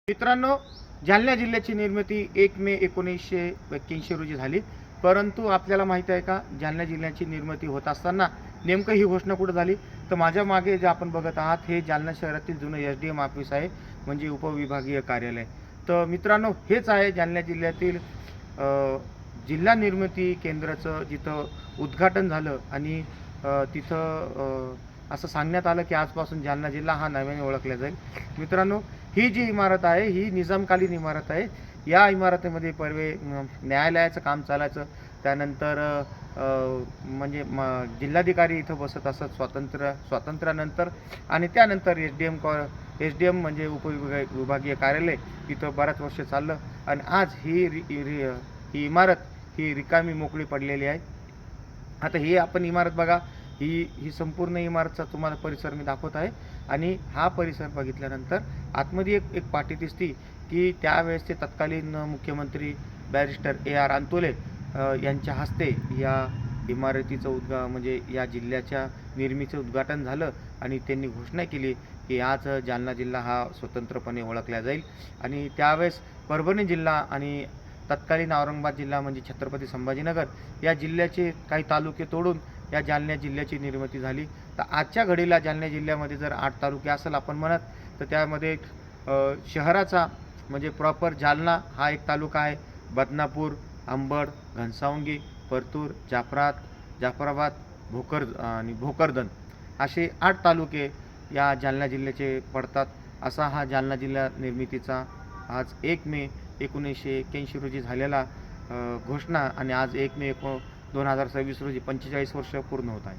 मित्रांनो, जालना जिल्ह्याची निर्मिती 1 मे 1981 रोजी झाली. परंतु आपल्याला माहिती आहे का, जालना जिल्ह्याची निर्मिती होत असताना नेमकं ही घोषणा कुठं झाली? तर माझ्या मागे जे आपण बघत आहात हे जालना शहरातील जुनं SDM ऑफिस आहे, म्हणजे उपविभागीय कार्यालय. तर मित्रांनो, हेच आहे जालना जिल्ह्यातील जिल्हा निर्मिती केंद्राचं जिथं उद्घाटन झालं आणि तिथं असं सांगण्यात आलं की आजपासून जालना जिल्हा हा नव्याने ओळखला जाईल. मित्रांनो, ही जी इमारत आहे ही निजामकालीन इमारत आहे. या इमारतीमध्ये पहिले न्यायालयाचं काम चालायचं. त्यानंतर म्हणजे जिल्हाधिकारी इथं बसत असत स्वातंत्र्यानंतर. आणि त्यानंतर SDM म्हणजे उपविभागीय कार्यालय इथं बऱ्याच वर्ष चाललं. आणि आज ही इमारत ही रिकामी मोकळी पडलेली आहे. आता ही आपण इमारत बघा, ही संपूर्ण इमारतचा तुम्हाला परिसर मी दाखवत आहे. आणि हा परिसर बघितल्यानंतर आतमध्ये एक पाटी दिसती की त्यावेळेसचे तत्कालीन मुख्यमंत्री बॅरिस्टर AR अंतोले यांच्या हस्ते या इमारतीचं म्हणजे या जिल्ह्याच्या निर्मितीचं उद्घाटन झालं. आणि त्यांनी घोषणा केली की आज जालना जिल्हा हा स्वतंत्रपणे ओळखला जाईल. आणि त्यावेळेस परभणी जिल्हा आणि तत्कालीन औरंगाबाद जिल्हा म्हणजे छत्रपती संभाजीनगर या जिल्ह्याचे काही तालुके तोडून या जालना जिल्ह्याची निर्मिती झाली. तर आजच्या घडीला जालना जिल्ह्यामध्ये जर 8 तालुके असेल आपण म्हणत, तर त्यामध्ये शहराचा म्हणजे प्रॉपर जालना हा एक तालुका आहे. बदनापूर, अंबड, घनसावंगी, परतूर, जाफराबाद, भोकरदन असे 8 तालुके या जालना जिल्ह्याचे पडतात. असा हा जालना जिल्हा निर्मितीचा आज 1 मे 1981 रोजी झालेला घोषणा. आणि आज 1 मे 2026 रोजी 45 वर्ष पूर्ण होत आहे.